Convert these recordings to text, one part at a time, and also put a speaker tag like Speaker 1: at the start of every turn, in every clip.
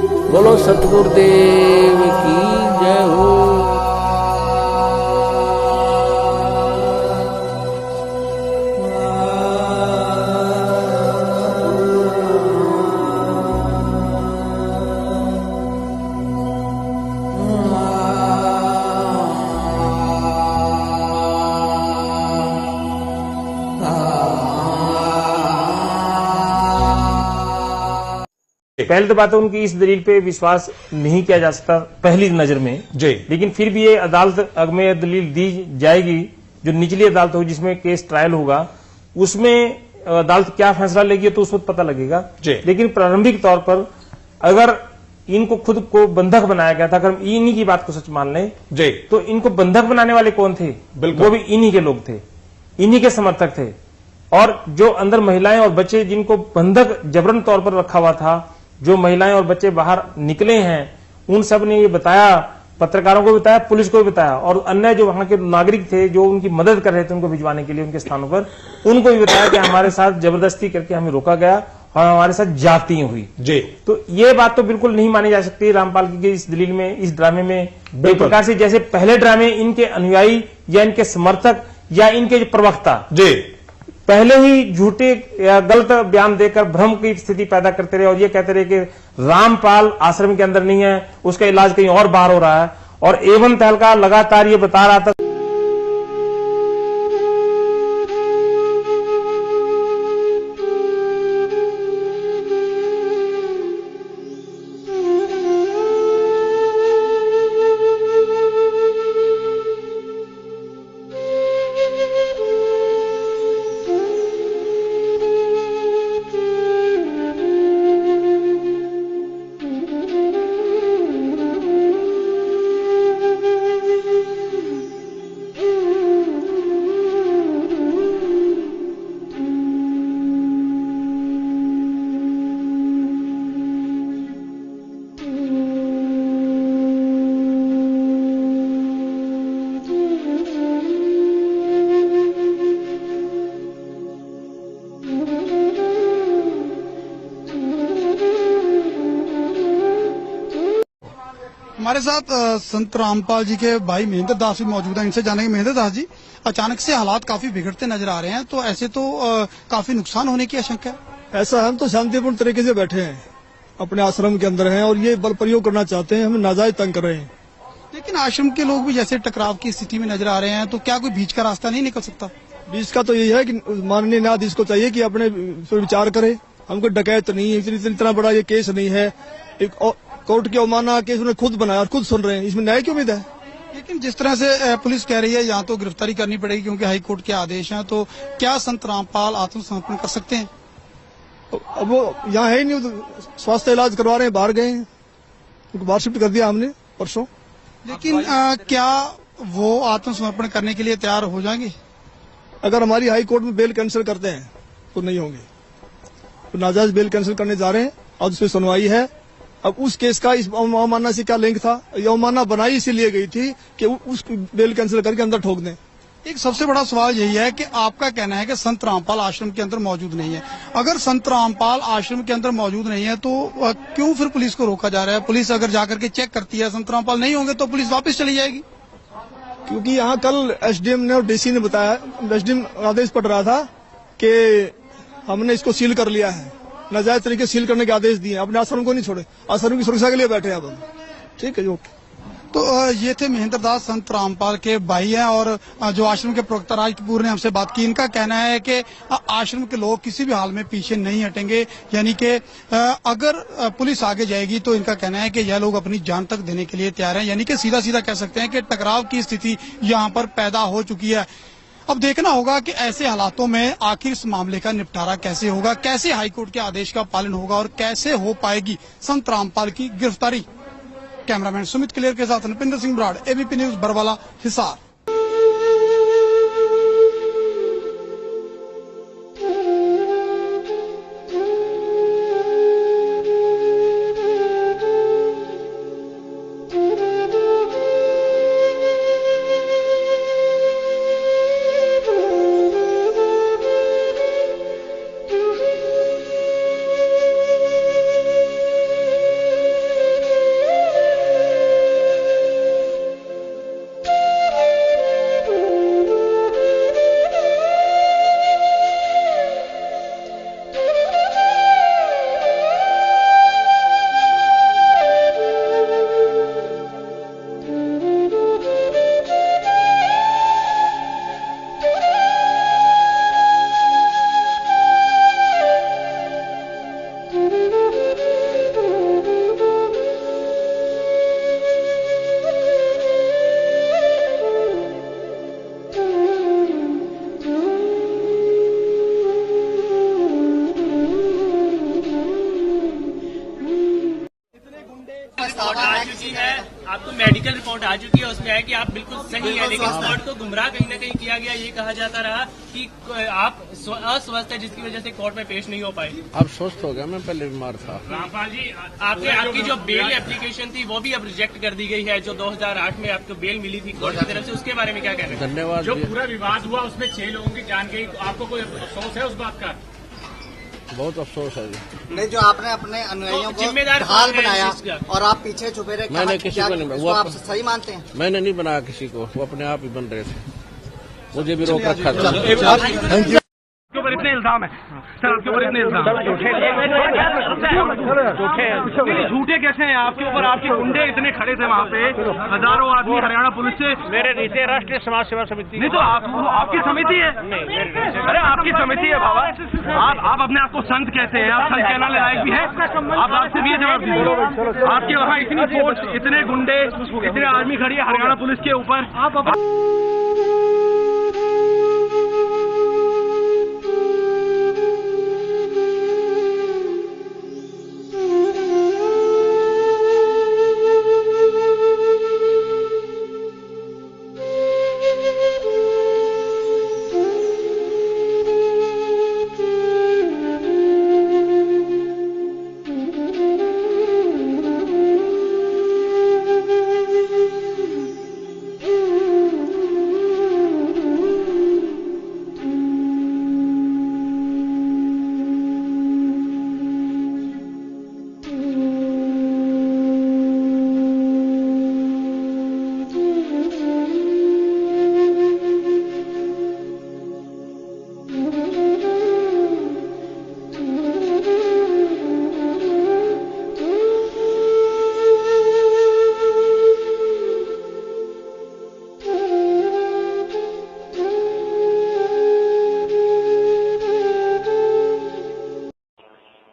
Speaker 1: बोलो सतगुरुदेव की जय हो।
Speaker 2: पहले तो बात है उनकी इस दलील पे विश्वास नहीं किया जा सकता पहली नजर में
Speaker 3: जी,
Speaker 2: लेकिन फिर भी ये अदालत में दलील दी जाएगी जो निचली अदालत होगी जिसमें केस ट्रायल होगा, उसमें अदालत क्या फैसला लेगी तो उस वक्त पता लगेगा
Speaker 3: जी।
Speaker 2: लेकिन प्रारंभिक तौर पर अगर इनको खुद को बंधक बनाया गया था, अगर हम इन्हीं की बात को सच मान लें
Speaker 3: जी,
Speaker 2: तो इनको बंधक बनाने वाले कौन थे?
Speaker 3: बिल्कुल।
Speaker 2: वो भी इन्हीं के लोग थे, इन्हीं के समर्थक थे। और जो अंदर महिलाएं और बच्चे जिनको बंधक जबरन तौर पर रखा हुआ था, जो महिलाएं और बच्चे बाहर निकले हैं, उन सब ने ये बताया, पत्रकारों को बताया, पुलिस को भी बताया और अन्य जो वहां के नागरिक थे जो उनकी मदद कर रहे थे उनको भिजवाने के लिए उनके स्थानों पर, उनको भी बताया कि हमारे साथ जबरदस्ती करके हमें रोका गया और हमारे साथ जाती हुई
Speaker 3: जी।
Speaker 2: तो ये बात तो बिल्कुल नहीं मानी जा सकती रामपाल की इस दलील में, इस ड्रामे में। एक प्रकार से जैसे पहले ड्रामे इनके अनुयायी या इनके समर्थक या इनके जो प्रवक्ता
Speaker 3: जी
Speaker 2: पहले ही झूठे या गलत बयान देकर भ्रम की स्थिति पैदा करते रहे और ये कहते रहे कि रामपाल आश्रम के अंदर नहीं है, उसका इलाज कहीं और बाहर हो रहा है। और एवं तहलका लगातार ये बता रहा था
Speaker 4: हमारे साथ संत रामपाल जी के भाई महेंद्र दास भी मौजूद हैं। इनसे जानेंगे, महेंद्र दास जी, अचानक से हालात काफी बिगड़ते नजर आ रहे हैं, तो ऐसे तो काफी नुकसान होने की आशंका है।
Speaker 5: ऐसा हम तो शांतिपूर्ण तरीके से बैठे हैं, अपने आश्रम के अंदर हैं और ये बल प्रयोग करना चाहते हैं, हमें नाजायज तंग कर रहे हैं।
Speaker 4: लेकिन आश्रम के लोग भी जैसे टकराव की स्थिति में नजर आ रहे हैं, तो क्या कोई बीच का रास्ता नहीं निकल सकता?
Speaker 5: बीच का तो यही है कि माननीय न्यायाधीश को चाहिए कि अपने पर विचार करे। हमको डकैत नहीं है, इतना बड़ा ये केस नहीं है, एक कोर्ट की अवमानना केस उन्होंने खुद बनाया और खुद सुन रहे हैं, इसमें न्याय की उम्मीद है।
Speaker 4: लेकिन जिस तरह से पुलिस कह रही है यहाँ तो गिरफ्तारी करनी पड़ेगी क्योंकि हाईकोर्ट के आदेश हैं, तो क्या संत रामपाल आत्मसमर्पण कर सकते हैं?
Speaker 5: अब वो यहाँ है ही नहीं, स्वास्थ्य इलाज करवा रहे हैं, बाहर गए हैं, उनको बाहर शिफ्ट कर दिया हमने परसों।
Speaker 4: लेकिन क्या वो आत्मसमर्पण करने के लिए तैयार हो जाएंगे?
Speaker 5: अगर हमारी हाई कोर्ट में बेल कैंसिल करते हैं तो नहीं होंगे, तो नाजायज बेल कैंसिल करने जा रहे हैं और उस पर सुनवाई है। अब उस केस का इस अवमानना से क्या लिंक था? ये अवमानना बनाई इसीलिए गई थी कि उस बेल कैंसिल करके अंदर ठोक दें।
Speaker 4: एक सबसे बड़ा सवाल यही है कि आपका कहना है कि संत रामपाल आश्रम के अंदर मौजूद नहीं है। अगर संत रामपाल आश्रम के अंदर मौजूद नहीं है तो क्यों फिर पुलिस को रोका जा रहा है? पुलिस अगर जाकर के चेक करती है संत रामपाल नहीं होंगे तो पुलिस वापस चली जाएगी।
Speaker 5: क्योंकि यहाँ कल एसडीएम ने और डीसी ने बताया, एसडीएम आदेश पड़ रहा था कि हमने इसको सील कर लिया है, नाजायज तरीके सील करने के आदेश दिए, अपने आश्रम को नहीं छोड़े, आश्रम की सुरक्षा के लिए बैठे हैं अब। ठीक है, ओके।
Speaker 4: तो ये थे महेंद्र दास, संत रामपाल के भाई हैं और जो आश्रम के प्रवक्ता राज कपूर ने हमसे बात की। इनका कहना है कि आश्रम के लोग किसी भी हाल में पीछे नहीं हटेंगे, यानी कि अगर पुलिस आगे जाएगी तो इनका कहना है कि यह लोग अपनी जान तक देने के लिए तैयार हैं, यानी कि सीधा सीधा कह सकते हैं कि टकराव की स्थिति यहाँ पर पैदा हो चुकी है। अब देखना होगा कि ऐसे हालातों में आखिर इस मामले का निपटारा कैसे होगा, कैसे हाईकोर्ट के आदेश का पालन होगा और कैसे हो पाएगी संत रामपाल की गिरफ्तारी। कैमरामैन सुमित क्लियर के साथ नृपिंदर सिंह ब्राड़, एबीपी न्यूज, बरवाला, हिसार।
Speaker 3: रिपोर्ट आ चुकी है, आपको मेडिकल रिपोर्ट आ चुकी है, उसमें है कि आप बिल्कुल सही है, लेकिन कोर्ट को गुमराह कहीं न कहीं किया गया। ये कहा जाता रहा कि आप अस्वस्थ है, जिसकी वजह से कोर्ट में पेश नहीं हो पाए।
Speaker 1: अब स्वस्थ हो गया, मैं पहले बीमार था।
Speaker 3: रामपाल जी, आपकी जो बेल एप्लीकेशन थी वो भी अब रिजेक्ट कर दी गई है, जो 2008 में आपको बेल मिली थी कोर्ट की तरफ से, उसके बारे में क्या कहना है?
Speaker 1: धन्यवाद।
Speaker 6: जो पूरा विवाद हुआ उसमें 6 लोगों की जान गई, तो आपको कोई अफसोस है उस बात का?
Speaker 1: बहुत अफसोस है जी।
Speaker 7: नहीं, जो आपने अपने अनुयायियों को
Speaker 3: जिम्मेदार
Speaker 7: ढाल
Speaker 3: कौन है
Speaker 7: बनाया
Speaker 3: इस चीज़ का?
Speaker 7: और आप पीछे छुपे रहे,
Speaker 1: मैंने किसी को नहीं,
Speaker 7: उसको आप सही मानते हैं?
Speaker 1: मैंने नहीं बनाया किसी को, वो अपने आप ही बन रहे थे, मुझे भी रोक रखा था।
Speaker 6: आपके ऊपर इतने इल्जाम है सर, आपके ऊपर इतने इल्जाम झूठे कैसे हैं आपके ऊपर? आपके गुंडे इतने खड़े थे वहाँ पे, हजारों आदमी हरियाणा पुलिस से।
Speaker 2: मेरे नीचे राष्ट्रीय समाज सेवा समिति।
Speaker 6: नहीं तो आपकी समिति है? अरे आपकी समिति है बाबा, आप अपने आप को संत कहते हैं, आप संत कहने लायक भी है? आप आपसे भी ये जवाब दीजिए, आपके वहाँ इतनी फोर्स, इतने गुंडे, इतने आर्मी खड़ी है हरियाणा पुलिस के ऊपर।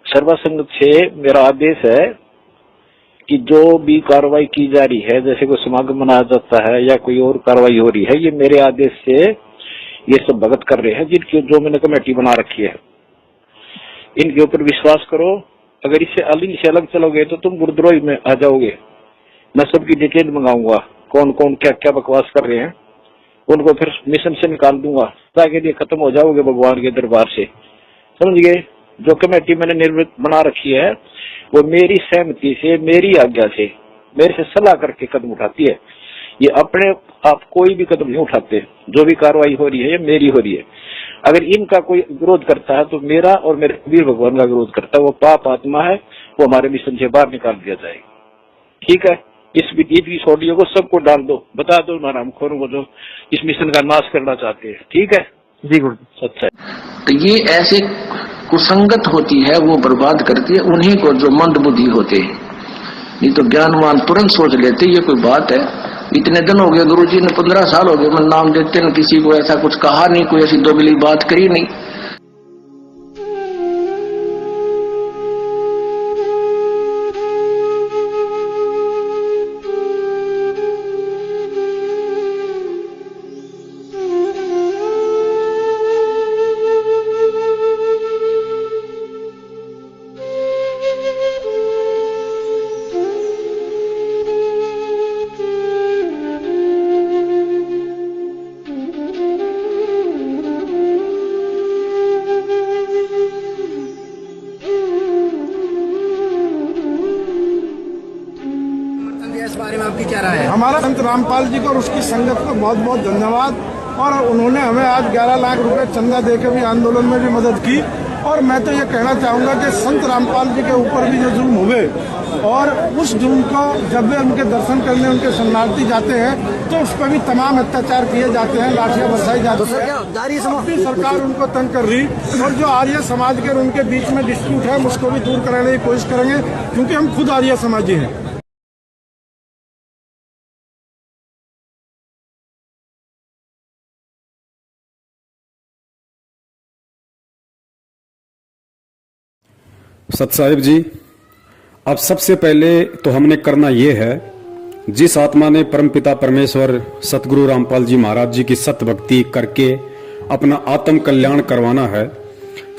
Speaker 8: सर्वा संगत से मेरा आदेश है कि जो भी कार्रवाई की जा रही है, जैसे कोई समागम मनाया जाता है या कोई और कार्रवाई हो रही है, ये मेरे आदेश से ये सब भगत कर रहे हैं, जिनकी जो मैंने कमेटी बना रखी है। इनके ऊपर विश्वास करो, अगर इससे अलग चलोगे तो तुम गुरुद्रोही में आ जाओगे। मैं सबकी डिटेल मंगाऊंगा, कौन कौन क्या क्या बकवास कर रहे हैं, उनको फिर मिशन से निकाल दूंगा, ताकि ये खत्म हो जाओगे भगवान के दरबार से, समझ गए। जो कमेटी मैंने निर्मित बना रखी है वो मेरी सहमति से, मेरी आज्ञा से, मेरे से सलाह करके कदम उठाती है। ये अपने आप कोई भी कदम नहीं उठाते। जो भी कार्रवाई हो रही है ये मेरी हो रही है। अगर इनका कोई विरोध करता है तो मेरा और मेरे कबीर भगवान का विरोध करता है, वो पाप आत्मा है, वो हमारे मिशन से बाहर निकाल दिया जाएगा। ठीक है, इस ऑडियो को सबको डाल दो, बता दो हरामखोरों को जो इस मिशन का नाश करना चाहते हैं। ठीक है
Speaker 2: जी गुरु,
Speaker 8: सच्चा है।
Speaker 9: तो ये ऐसे कुसंगत होती है, वो बर्बाद करती है उन्हीं को जो मंद बुद्धि होते हैं। नहीं तो ज्ञानवान तुरंत सोच लेते ये कोई बात है। इतने दिन हो गए गुरुजी ने, 15 साल हो गए, मैं नाम देते न, किसी को ऐसा कुछ कहा नहीं, कोई ऐसी दोगली बात करी नहीं।
Speaker 7: इस बारे में आपकी क्या राय है?
Speaker 5: हमारा संत रामपाल जी को और उसकी संगत को बहुत बहुत धन्यवाद। और उन्होंने हमें आज 11 लाख रुपए चंदा देकर भी आंदोलन में भी मदद की। और मैं तो ये कहना चाहूंगा कि संत रामपाल जी के ऊपर भी जो जुल्म हुए, और उस जुल्म को जब वे उनके दर्शन करने उनके शरणार्थी जाते हैं तो उस पर भी तमाम अत्याचार किए जाते हैं, लाठियां बरसाई जाती है। सरकार उनको तंग कर रही, और जो आर्य समाज के उनके बीच में डिस्प्यूट है उसको भी दूर कराने की कोशिश करेंगे, क्योंकि हम खुद आर्य समाजी हैं।
Speaker 10: सत साहिब जी, अब सबसे पहले तो हमने करना ये है, जिस आत्मा ने परमपिता परमेश्वर सतगुरु रामपाल जी महाराज जी की सत भक्ति करके अपना आत्म कल्याण करवाना है,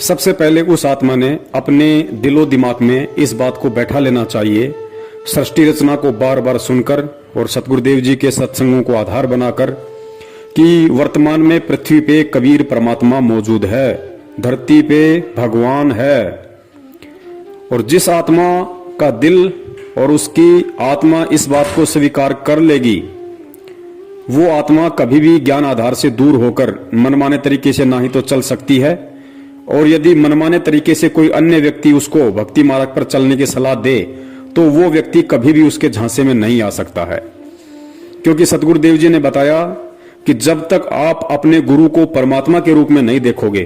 Speaker 10: सबसे पहले उस आत्मा ने अपने दिलो दिमाग में इस बात को बैठा लेना चाहिए सृष्टि रचना को बार बार सुनकर और सतगुरुदेव जी के सत्संगों को आधार बनाकर कि वर्तमान में पृथ्वी पे कबीर परमात्मा मौजूद है, धरती पे भगवान है, और जिस आत्मा का दिल और उसकी आत्मा इस बात को स्वीकार कर लेगी, वो आत्मा कभी भी ज्ञान आधार से दूर होकर मनमाने तरीके से ना ही तो चल सकती है, और यदि मनमाने तरीके से कोई अन्य व्यक्ति उसको भक्ति मार्ग पर चलने की सलाह दे तो वो व्यक्ति कभी भी उसके झांसे में नहीं आ सकता है। क्योंकि सतगुरुदेव जी ने बताया कि जब तक आप अपने गुरु को परमात्मा के रूप में नहीं देखोगे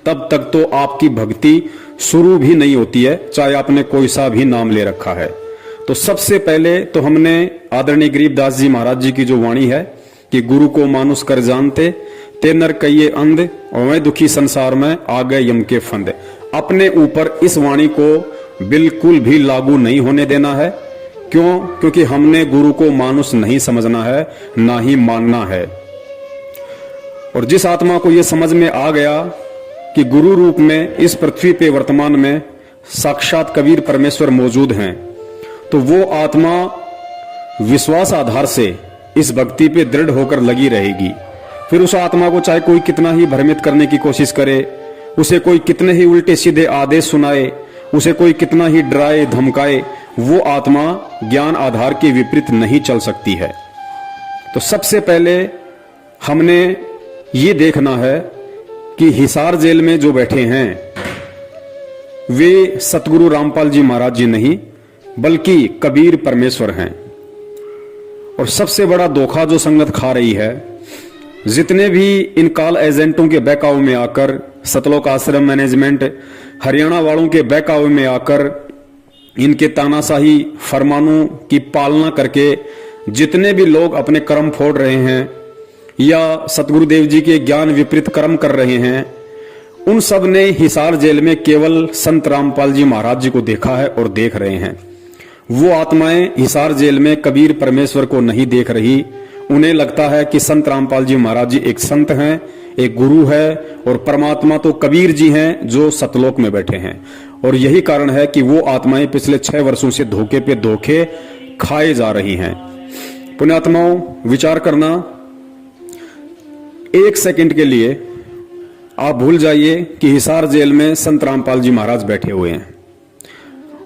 Speaker 10: तब तक तो आपकी भक्ति शुरू भी नहीं होती है, चाहे आपने कोई सा भी नाम ले रखा है। तो सबसे पहले तो हमने आदरणीय गरीबदास जी महाराज जी की जो वाणी है कि गुरु को मानुष कर जानते ते नर कहिए अंध और मैं दुखी संसार में आ गए यम के फंद, अपने ऊपर इस वाणी को बिल्कुल भी लागू नहीं होने देना है। क्यों? क्योंकि हमने गुरु को मानुष नहीं समझना है, ना ही मानना है। और जिस आत्मा को यह समझ में आ गया कि गुरु रूप में इस पृथ्वी पे वर्तमान में साक्षात कबीर परमेश्वर मौजूद हैं, तो वो आत्मा विश्वास आधार से इस भक्ति पे दृढ़ होकर लगी रहेगी। फिर उस आत्मा को चाहे कोई कितना ही भ्रमित करने की कोशिश करे, उसे कोई कितने ही उल्टे सीधे आदेश सुनाए, उसे कोई कितना ही डराए धमकाए, वो आत्मा ज्ञान आधार के विपरीत नहीं चल सकती है। तो सबसे पहले हमने ये देखना है कि हिसार जेल में जो बैठे हैं वे सतगुरु रामपाल जी महाराज जी नहीं बल्कि कबीर परमेश्वर हैं। और सबसे बड़ा धोखा जो संगत खा रही है, जितने भी इन कॉल एजेंटों के बहकावे में आकर, सतलोक आश्रम मैनेजमेंट हरियाणा वालों के बहकावे में आकर, इनके तानाशाही फरमानों की पालना करके जितने भी लोग अपने कर्म फोड़ रहे हैं या सतगुरुदेव जी के ज्ञान विपरीत कर्म कर रहे हैं, उन सब ने हिसार जेल में केवल संत रामपाल जी महाराज जी को देखा है और देख रहे हैं। वो आत्माएं हिसार जेल में कबीर परमेश्वर को नहीं देख रही। उन्हें लगता है कि संत रामपाल जी महाराज जी एक संत हैं, एक गुरु है, और परमात्मा तो कबीर जी हैं जो सतलोक में बैठे हैं। और यही कारण है कि वो आत्माएं पिछले 6 वर्षों से धोखे पे धोखे खाए जा रही हैं। पुण्यात्माओं, विचार करना, 1 सेकंड के लिए आप भूल जाइए कि हिसार जेल में संत रामपाल जी महाराज बैठे हुए हैं।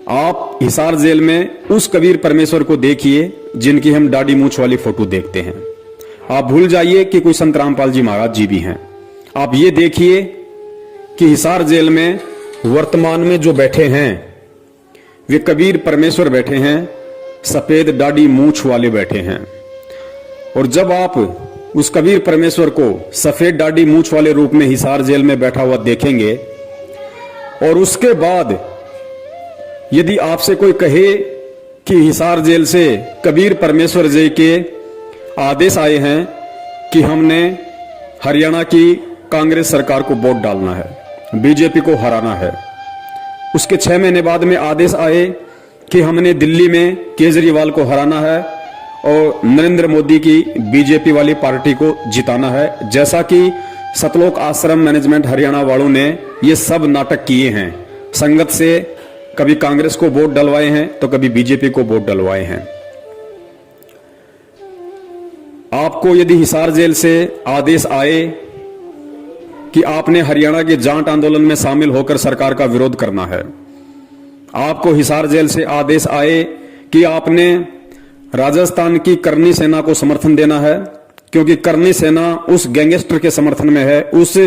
Speaker 10: आप हिसार जेल में उस कबीर परमेश्वर को देखिए जिनकी हम दाढ़ी मूंछ वाली फोटो देखते हैं। आप भूल जाइए कि कोई संत रामपाल जी महाराज जी भी हैं। आप ये देखिए कि हिसार जेल में वर्तमान में जो बैठे हैं वे कबीर परमेश्वर बैठे हैं, सफेद दाढ़ी मूंछ वाले बैठे हैं। और जब आप उस कबीर परमेश्वर को सफेद दाढ़ी मूंछ वाले रूप में हिसार जेल में बैठा हुआ देखेंगे, और उसके बाद यदि आपसे कोई कहे कि हिसार जेल से कबीर परमेश्वर जी के आदेश आए हैं कि हमने हरियाणा की कांग्रेस सरकार को वोट डालना है, बीजेपी को हराना है, उसके 6 महीने बाद में आदेश आए कि हमने दिल्ली में केजरीवाल को हराना है और नरेंद्र मोदी की बीजेपी वाली पार्टी को जिताना है, जैसा कि सतलोक आश्रम मैनेजमेंट हरियाणा वालों ने ये सब नाटक किए हैं। संगत से कभी कांग्रेस को वोट डलवाए हैं तो कभी बीजेपी को वोट डलवाए हैं। आपको यदि हिसार जेल से आदेश आए कि आपने हरियाणा के जाट आंदोलन में शामिल होकर सरकार का विरोध करना है, आपको हिसार जेल से आदेश आए कि आपने राजस्थान की करनी सेना को समर्थन देना है, क्योंकि करनी सेना उस गैंगस्टर के समर्थन में है, उस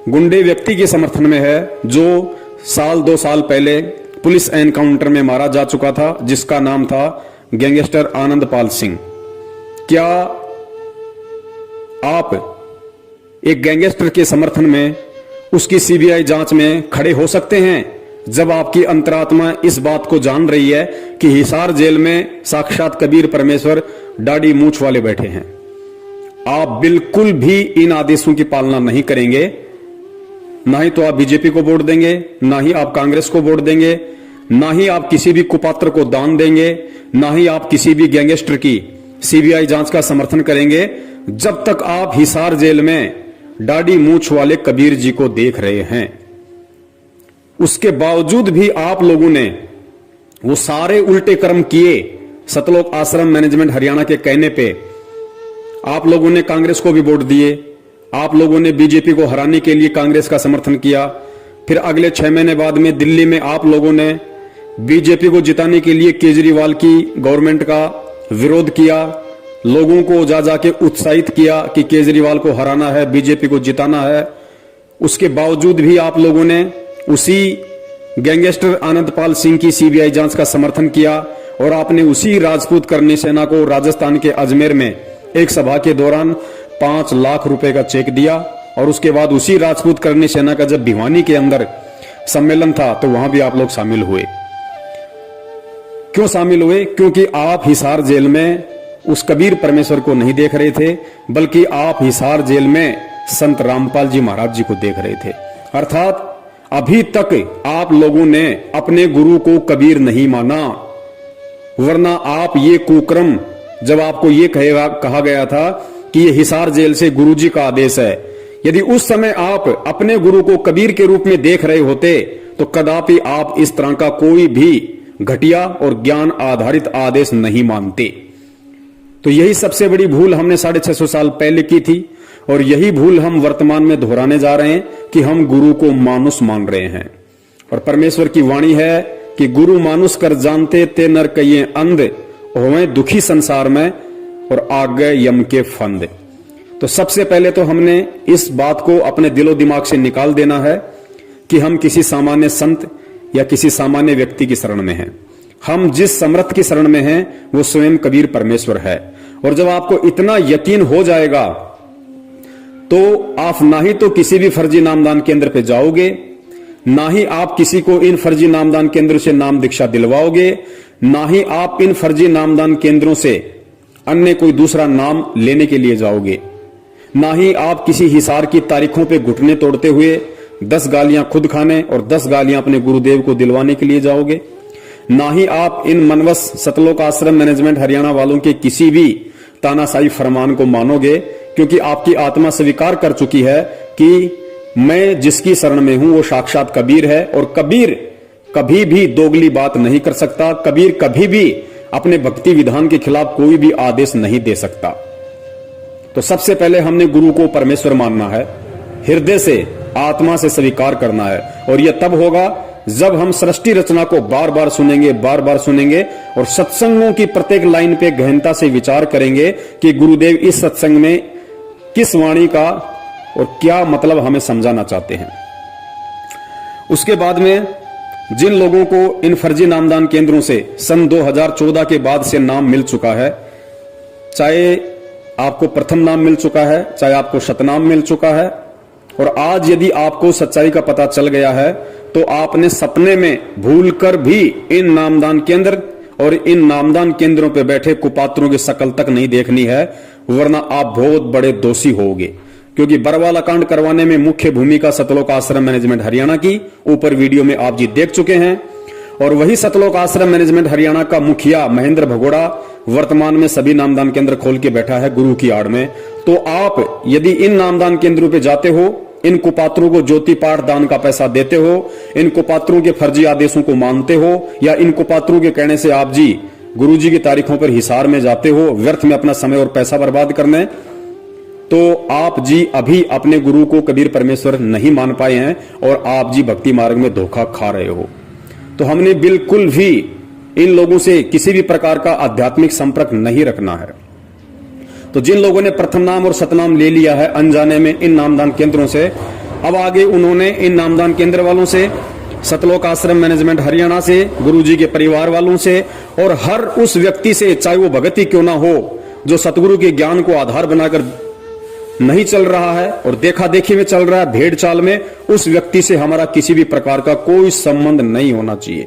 Speaker 10: गुंडे व्यक्ति के समर्थन में है जो 1-2 साल पहले पुलिस एनकाउंटर में मारा जा चुका था, जिसका नाम था गैंगस्टर आनंदपाल सिंह। क्या आप एक गैंगस्टर के समर्थन में उसकी सीबीआई जांच में खड़े हो सकते हैं जब आपकी अंतरात्मा इस बात को जान रही है कि हिसार जेल में साक्षात कबीर परमेश्वर दाढ़ी मूंछ वाले बैठे हैं? आप बिल्कुल भी इन आदेशों की पालना नहीं करेंगे। ना ही तो आप बीजेपी को वोट देंगे, ना ही आप कांग्रेस को वोट देंगे, ना ही आप किसी भी कुपात्र को दान देंगे, ना ही आप किसी भी गैंगस्टर की सीबीआई जांच का समर्थन करेंगे, जब तक आप हिसार जेल में दाढ़ी मूंछ वाले कबीर जी को देख रहे हैं। उसके बावजूद भी आप लोगों ने वो सारे उल्टे कर्म किए सतलोक आश्रम मैनेजमेंट हरियाणा के कहने पे। आप लोगों ने कांग्रेस को भी वोट दिए, आप लोगों ने बीजेपी को हराने के लिए कांग्रेस का समर्थन किया। फिर अगले 6 महीने बाद में दिल्ली में आप लोगों ने बीजेपी को जिताने के लिए केजरीवाल की गवर्नमेंट का विरोध किया, लोगों को जा जाके उत्साहित किया कि केजरीवाल को हराना है, बीजेपी को जिताना है। उसके बावजूद भी आप लोगों ने उसी गैंगस्टर आनंदपाल सिंह की सीबीआई जांच का समर्थन किया और आपने उसी राजपूत करनी सेना को राजस्थान के अजमेर में एक सभा के दौरान 5 लाख रुपए का चेक दिया। और उसके बाद उसी राजपूत करनी सेना का जब भिवानी के अंदर सम्मेलन था तो वहां भी आप लोग शामिल हुए। क्यों शामिल हुए? क्योंकि आप हिसार जेल में उस कबीर परमेश्वर को नहीं देख रहे थे, बल्कि आप हिसार जेल में संत रामपाल जी महाराज जी को देख रहे थे। अर्थात अभी तक आप लोगों ने अपने गुरु को कबीर नहीं माना, वरना आप ये कुक्रम, जब आपको ये कहा गया था कि ये हिसार जेल से गुरुजी का आदेश है, यदि उस समय आप अपने गुरु को कबीर के रूप में देख रहे होते तो कदापि आप इस तरह का कोई भी घटिया और ज्ञान आधारित आदेश नहीं मानते। तो यही सबसे बड़ी भूल हमने 650 साल पहले की थी और यही भूल हम वर्तमान में दोहराने जा रहे हैं कि हम गुरु को मानुष मान रहे हैं। और परमेश्वर की वाणी है कि गुरु मानुष कर जानते ते नर कहिए अंध, होवे दुखी संसार में और आग गए यम के फंद। तो सबसे पहले तो हमने इस बात को अपने दिलो दिमाग से निकाल देना है कि हम किसी सामान्य संत या किसी सामान्य व्यक्ति की शरण में हैं। हम जिस समर्थ की शरण में हैं वो स्वयं कबीर परमेश्वर है। और जब आपको इतना यकीन हो जाएगा तो आप ना ही तो किसी भी फर्जी नामदान केंद्र पे जाओगे, ना ही आप किसी को इन फर्जी नामदान केंद्रों से नाम दीक्षा दिलवाओगे, ना ही आप इन फर्जी नामदान केंद्रों से अन्य कोई दूसरा नाम लेने के लिए जाओगे, ना ही आप किसी हिसार की तारीखों पे घुटने तोड़ते हुए 10 गालियां खुद खाने और 10 गालियां अपने गुरुदेव को दिलवाने के लिए जाओगे, ना ही आप इन मनवस सतलोक आश्रम मैनेजमेंट हरियाणा वालों के किसी भी तानाशाही फरमान को मानोगे, क्योंकि आपकी आत्मा स्वीकार कर चुकी है कि मैं जिसकी शरण में हूं वो साक्षात कबीर है। और कबीर कभी भी दोगली बात नहीं कर सकता, कबीर कभी भी अपने भक्ति विधान के खिलाफ कोई भी आदेश नहीं दे सकता। तो सबसे पहले हमने गुरु को परमेश्वर मानना है, हृदय से आत्मा से स्वीकार करना है। और यह तब होगा जब हम सृष्टि रचना को बार बार सुनेंगे और सत्संगों की प्रत्येक लाइन पे गहनता से विचार करेंगे कि गुरुदेव इस सत्संग में किस वाणी का और क्या मतलब हमें समझाना चाहते हैं। उसके बाद में जिन लोगों को इन फर्जी नामदान केंद्रों से सन 2014 के बाद से नाम मिल चुका है, चाहे आपको प्रथम नाम मिल चुका है, चाहे आपको शतनाम मिल चुका है, और आज यदि आपको सच्चाई का पता चल गया है तो आपने सपने में भूलकर भी इन नामदान केंद्र और इन नामदान केंद्रों पर बैठे कुपात्रों की शकल तक नहीं देखनी है, वरना आप बहुत बड़े दोषी होगे। क्योंकि बरवाला कांड करवाने में मुख्य भूमिका सतलोक आश्रम मैनेजमेंट हरियाणा की ऊपर वीडियो में आप जी देख चुके हैं। और वही सतलोक आश्रम मैनेजमेंट हरियाणा का मुखिया महेंद्र भगोड़ा वर्तमान में सभी नामदान केंद्र खोल के बैठा है गुरु की आड़ में। तो आप यदि इन नामदान केंद्रों पे जाते हो, इन कुपात्रों को ज्योति पाठ दान का पैसा देते हो, इन कुपात्रों के फर्जी आदेशों को मानते हो, या इन कुपात्रों के कहने से आप जी गुरुजी की तारीखों पर हिसार में जाते हो व्यर्थ में अपना समय और पैसा बर्बाद करने, तो आप जी अभी अपने गुरु को कबीर परमेश्वर नहीं मान पाए हैं और आप जी भक्ति मार्ग में धोखा खा रहे हो। तो हमने बिल्कुल भी इन लोगों से किसी भी प्रकार का आध्यात्मिक संपर्क नहीं रखना है। तो जिन लोगों ने प्रथम नाम और सतनाम ले लिया है अनजाने में इन नामदान केंद्रों से, अब आगे उन्होंने इन नामदान केंद्र वालों से, सतलोक आश्रम मैनेजमेंट हरियाणा से, गुरुजी के परिवार वालों से और हर उस व्यक्ति से, चाहे वो भगत ही क्यों ना हो, जो सतगुरु के ज्ञान को आधार बनाकर नहीं चल रहा है और देखा देखी में चल रहा है, भेड़ चाल में, उस व्यक्ति से हमारा किसी भी प्रकार का कोई संबंध नहीं होना चाहिए।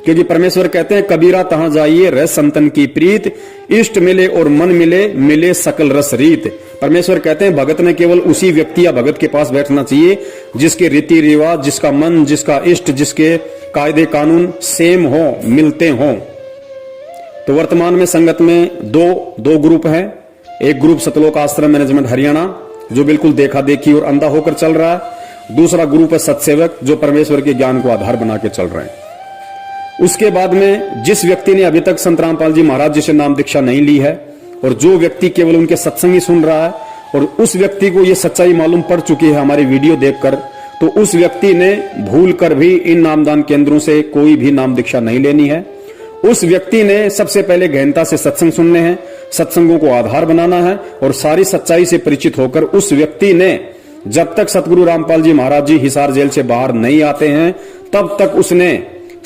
Speaker 10: क्योंकि परमेश्वर कहते हैं कबीरा तहां जाइए रह संतन की प्रीत, इष्ट मिले और मन मिले, मिले सकल रस रीत। परमेश्वर कहते हैं भगत ने केवल उसी व्यक्ति या भगत के पास बैठना चाहिए जिसके रीति रिवाज, जिसका मन, जिसका इष्ट, जिसके कायदे कानून सेम हो, मिलते हों। तो वर्तमान में संगत में दो ग्रुप हैं। एक ग्रुप सतलोक आश्रम मैनेजमेंट हरियाणा जो बिल्कुल देखा देखी और अंधा होकर चल रहा है, दूसरा ग्रुप है सत्सेवक जो परमेश्वर के ज्ञान को आधार बना के चल रहे हैं। उसके बाद में जिस व्यक्ति ने अभी तक संत रामपाल जी महाराज जी से नाम दीक्षा नहीं ली है और जो व्यक्ति केवल उनके सत्संग ही सुन रहा है और उस व्यक्ति को ये सच्चाई मालूम पड़ चुकी है हमारी वीडियो देखकर, तो उस व्यक्ति ने भूल कर भी इन नामदान केंद्रों से कोई भी नाम दीक्षा नहीं लेनी है। उस व्यक्ति ने सबसे पहले गहनता से सत्संग सुनने हैं, सत्संगों को आधार बनाना है और सारी सच्चाई से परिचित होकर उस व्यक्ति ने जब तक सतगुरु रामपाल जी महाराज जी हिसार जेल से बाहर नहीं आते हैं तब तक उसने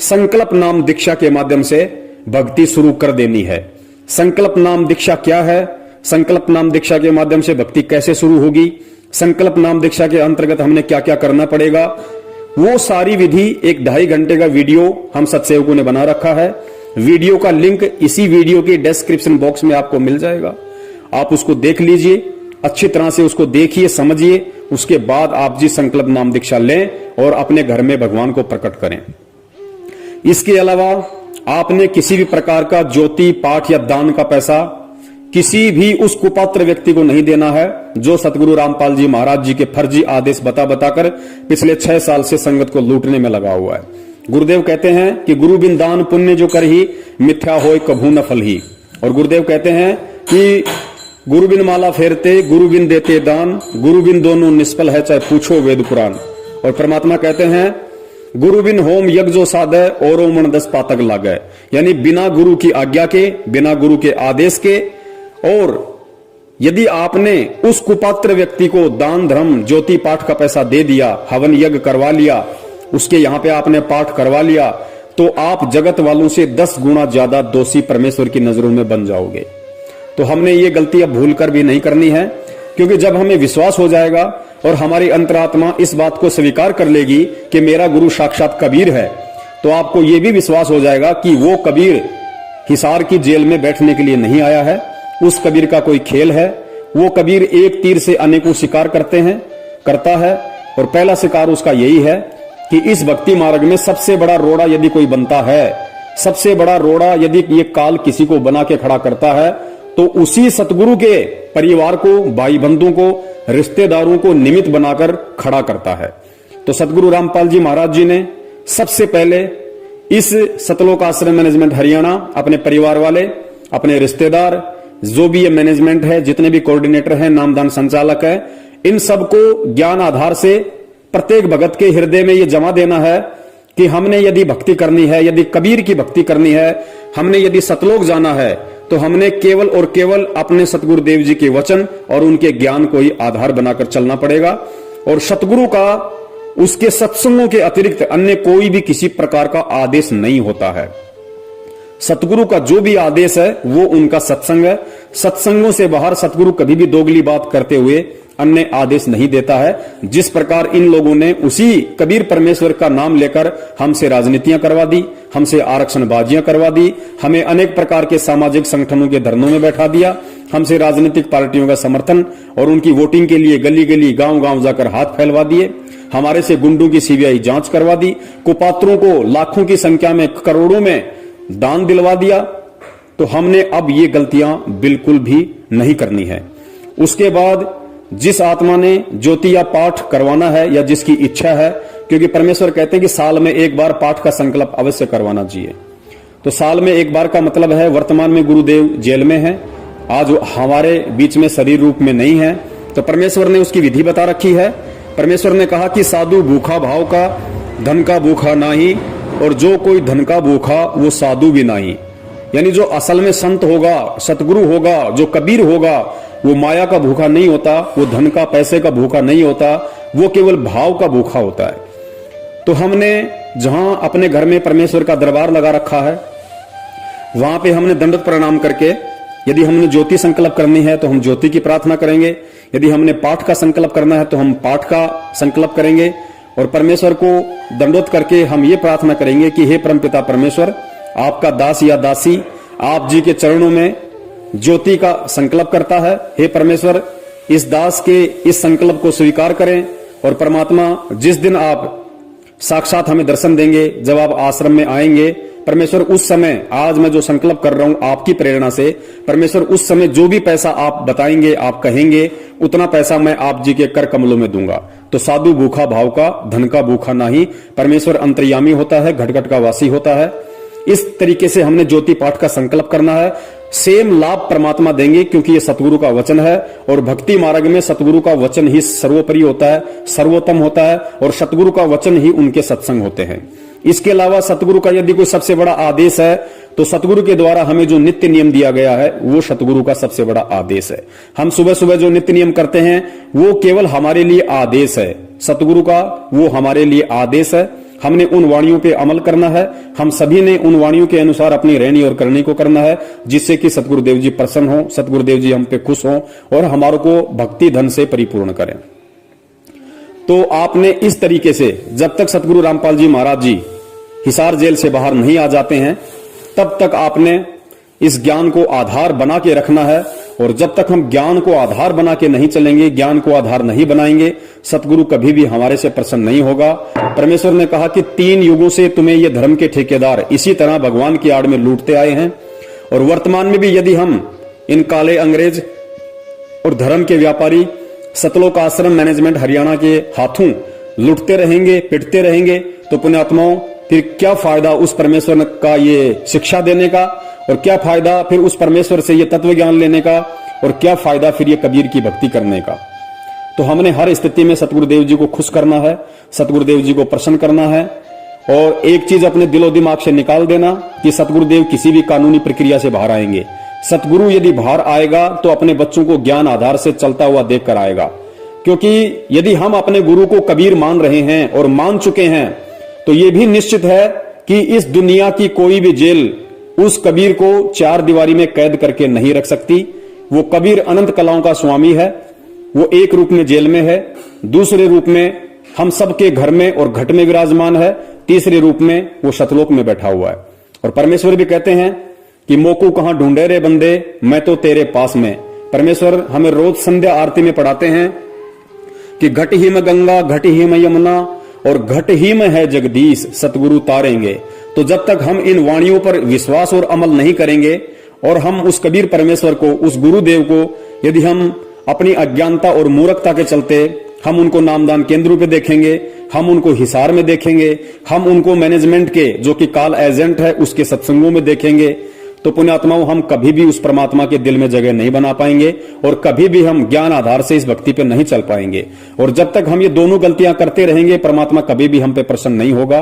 Speaker 10: संकल्प नाम दीक्षा के माध्यम से भक्ति शुरू कर देनी है। संकल्प नाम दीक्षा क्या है, संकल्प नाम दीक्षा के माध्यम से भक्ति कैसे शुरू होगी, संकल्प नाम दीक्षा के अंतर्गत हमने क्या क्या करना पड़ेगा, वो सारी विधि एक 2.5 घंटे का वीडियो हम सत्सेवकों ने बना रखा है। वीडियो का लिंक इसी वीडियो के डिस्क्रिप्शन बॉक्स में आपको मिल जाएगा, आप उसको देख लीजिए, अच्छी तरह से उसको देखिए, समझिए, उसके बाद आप जी संकल्प नाम दीक्षा लें और अपने घर में भगवान को प्रकट करें। इसके अलावा आपने किसी भी प्रकार का ज्योति पाठ या दान का पैसा किसी भी उस कुपात्र व्यक्ति को नहीं देना है जो सतगुरु रामपाल जी महाराज जी के फर्जी आदेश बता बताकर पिछले 6 साल से संगत को लूटने में लगा हुआ है। गुरुदेव कहते हैं कि गुरु बिन दान पुण्य जो कर ही मिथ्या होय कभू न फल ही। और गुरुदेव कहते हैं कि गुरु बिन माला फेरते गुरु बिन देते दान, गुरु बिन दोनों निष्फल है चाहे पूछो वेद पुराण। और परमात्मा कहते हैं गुरु बिन होम यज्ञ जो साधे औरों मन 10 पातक लागे, यानी बिना गुरु की आज्ञा के, बिना गुरु के आदेश के। और यदि आपने उस कुपात्र व्यक्ति को दान धर्म ज्योति पाठ का पैसा दे दिया, हवन यज्ञ करवा लिया, उसके यहां पे आपने पाठ करवा लिया, तो आप जगत वालों से 10 गुना ज्यादा दोषी परमेश्वर की नजरों में बन जाओगे। तो हमने ये गलती अब भूल कर भी नहीं करनी है, क्योंकि जब हमें विश्वास हो जाएगा और हमारी अंतरात्मा इस बात को स्वीकार कर लेगी कि मेरा गुरु साक्षात कबीर है, तो आपको यह भी विश्वास हो जाएगा कि वो कबीर हिसार की जेल में बैठने के लिए नहीं आया है, उस कबीर का कोई खेल है। वो कबीर एक तीर से अनेकों शिकार करता है और पहला शिकार उसका यही है कि इस भक्ति मार्ग में सबसे बड़ा रोड़ा यदि कोई बनता है, सबसे बड़ा रोड़ा यदि ये काल किसी को बना के खड़ा करता है, तो उसी सतगुरु के परिवार को, भाई बंधुओं को, रिश्तेदारों को निमित्त बनाकर खड़ा करता है। तो सतगुरु रामपाल जी महाराज जी ने सबसे पहले इस सतलोक आश्रम मैनेजमेंट हरियाणा अपने परिवार वाले, अपने रिश्तेदार, जो भी ये मैनेजमेंट है, जितने भी कोऑर्डिनेटर हैं, नामदान संचालक है, इन सबको ज्ञान आधार से प्रत्येक भगत के हृदय में ये जमा देना है कि हमने यदि भक्ति करनी है, यदि कबीर की भक्ति करनी है, हमने यदि सतलोक जाना है, तो हमने केवल और केवल अपने सतगुरुदेव जी के वचन और उनके ज्ञान को ही आधार बनाकर चलना पड़ेगा। और सतगुरु का उसके सत्संगों के अतिरिक्त अन्य कोई भी किसी प्रकार का आदेश नहीं होता है। सतगुरु का जो भी आदेश है वो उनका सत्संग है। सत्संगों से बाहर सतगुरु कभी भी दोगली बात करते हुए अन्य आदेश नहीं देता है। जिस प्रकार इन लोगों ने उसी कबीर परमेश्वर का नाम लेकर हमसे राजनीतियां करवा दी, हमसे आरक्षणबाजियां करवा दी, हमें अनेक प्रकार के सामाजिक संगठनों के धरनों में बैठा दिया, हमसे राजनीतिक पार्टियों का समर्थन और उनकी वोटिंग के लिए गली गली गांव गांव जाकर हाथ फैलवा दिए, हमारे से गुंडों की सीबीआई जांच करवा दी, कुपात्रों को लाखों की संख्या में, करोड़ों में दान दिलवा दिया। तो हमने अब ये गलतियां बिल्कुल भी नहीं करनी है। उसके बाद जिस आत्मा ने ज्योति या पाठ करवाना है या जिसकी इच्छा है, क्योंकि परमेश्वर कहते हैं कि साल में एक बार पाठ का संकल्प अवश्य करवाना चाहिए। तो साल में एक बार का मतलब है, वर्तमान में गुरुदेव जेल में हैं, आज हमारे बीच में शरीर रूप में नहीं है, तो परमेश्वर ने उसकी विधि बता रखी है। परमेश्वर ने कहा कि साधु भूखा भाव का, धन का भूखा नाही, और जो कोई धन का भूखा वो साधु भी नहीं। यानी जो असल में संत होगा, सतगुरु होगा, जो कबीर होगा, वो माया का भूखा नहीं होता, वो धन का पैसे का भूखा नहीं होता, वो केवल भाव का भूखा होता है। तो हमने जहां अपने घर में परमेश्वर का दरबार लगा रखा है, वहां पे हमने दंडवत प्रणाम करके, यदि हमने ज्योति संकल्प करनी है तो हम ज्योति की प्रार्थना करेंगे, यदि हमने पाठ का संकल्प करना है तो हम पाठ का संकल्प करेंगे, और परमेश्वर को दंडवत करके हम ये प्रार्थना करेंगे कि हे परमपिता परमेश्वर, आपका दास या दासी आप जी के चरणों में ज्योति का संकल्प करता है। हे परमेश्वर, इस दास के इस संकल्प को स्वीकार करें, और परमात्मा जिस दिन आप साक्षात हमें दर्शन देंगे, जब आप आश्रम में आएंगे, परमेश्वर उस समय, आज मैं जो संकल्प कर रहा हूं आपकी प्रेरणा से, परमेश्वर उस समय जो भी पैसा आप बताएंगे, आप कहेंगे, उतना पैसा मैं आप जी के कर कमलों में दूंगा। तो साधु भूखा भाव का, धन का भूखा नहीं। परमेश्वर अंतर्यामी होता है, घट घट का वासी होता है। इस तरीके से हमने ज्योति पाठ का संकल्प करना है। सेम लाभ परमात्मा देंगे क्योंकि ये सतगुरु का वचन है और भक्ति मार्ग में सतगुरु का वचन ही सर्वोपरि होता है, सर्वोत्तम होता है और सतगुरु का वचन ही उनके सत्संग होते हैं। इसके अलावा सतगुरु का यदि कोई सबसे बड़ा आदेश है तो सतगुरु के द्वारा हमें जो नित्य नियम दिया गया है वो सतगुरु का सबसे बड़ा आदेश है। हम सुबह सुबह जो नित्य नियम करते हैं वो केवल हमारे लिए आदेश है, सतगुरु का वो हमारे लिए आदेश है। हमने उन वाणियों पे अमल करना है, हम सभी ने उन वाणियों के अनुसार अपनी रहनी और करनी को करना है, जिससे कि सतगुरुदेव जी प्रसन्न हो, सतगुरुदेव जी हम पे खुश हों और हमारे को भक्ति धन से परिपूर्ण करें। तो आपने इस तरीके से जब तक सतगुरु रामपाल जी महाराज जी हिसार जेल से बाहर नहीं आ जाते हैं तब तक आपने इस ज्ञान को आधार बना के रखना है। और जब तक हम ज्ञान को आधार बना के नहीं चलेंगे, ज्ञान को आधार नहीं बनाएंगे, सतगुरु कभी भी हमारे से प्रसन्न नहीं होगा। परमेश्वर ने कहा कि 3 युगों से तुम्हें ये धर्म के ठेकेदार इसी तरह भगवान की आड़ में लूटते आए हैं और वर्तमान में भी यदि हम इन काले अंग्रेज और धर्म के व्यापारी सतलोक आश्रम मैनेजमेंट हरियाणा के हाथों लुटते रहेंगे, पिटते रहेंगे, तो पुण्यात्माओं फिर क्या फायदा उस परमेश्वर का ये शिक्षा देने का, और क्या फायदा फिर उस परमेश्वर से ये तत्व ज्ञान लेने का, और क्या फायदा फिर ये कबीर की भक्ति करने का। तो हमने हर स्थिति में सतगुरुदेव जी को खुश करना है, सतगुरुदेव जी को प्रसन्न करना है। और एक चीज अपने दिलो दिमाग से निकाल देना कि सतगुरुदेव किसी भी कानूनी प्रक्रिया से बाहर आएंगे। सतगुरु यदि बाहर आएगा तो अपने बच्चों को ज्ञान आधार से चलता हुआ देख कर आएगा, क्योंकि यदि हम अपने गुरु को कबीर मान रहे हैं और मान चुके हैं तो यह भी निश्चित है कि इस दुनिया की कोई भी जेल उस कबीर को 4 दीवारी में कैद करके नहीं रख सकती। वो कबीर अनंत कलाओं का स्वामी है, वो एक रूप में जेल में है, दूसरे रूप में हम सबके घर में और घट में विराजमान है, तीसरे रूप में वो सतलोक में बैठा हुआ है। और परमेश्वर भी कहते हैं कि मोकू कहां ढूंढे रे बंदे, मैं तो तेरे पास में। परमेश्वर हमें रोज संध्या आरती में पढ़ाते हैं कि घट ही में गंगा, घट ही में यमुना और घट ही में है जगदीश, सतगुरु तारेंगे। तो जब तक हम इन वाणियों पर विश्वास और अमल नहीं करेंगे और हम उस कबीर परमेश्वर को, उस गुरुदेव को यदि हम अपनी अज्ञानता और मूर्खता के चलते हम उनको नामदान केंद्रों पे देखेंगे, हम उनको हिसार में देखेंगे, हम उनको मैनेजमेंट के जो कि काल एजेंट है उसके सत्संगों में देखेंगे, तो पुण्यात्माओं हम कभी भी उस परमात्मा के दिल में जगह नहीं बना पाएंगे और कभी भी हम ज्ञान आधार से इस भक्ति पे नहीं चल पाएंगे। और जब तक हम ये दोनों गलतियां करते रहेंगे परमात्मा कभी भी हम पे प्रसन्न नहीं होगा।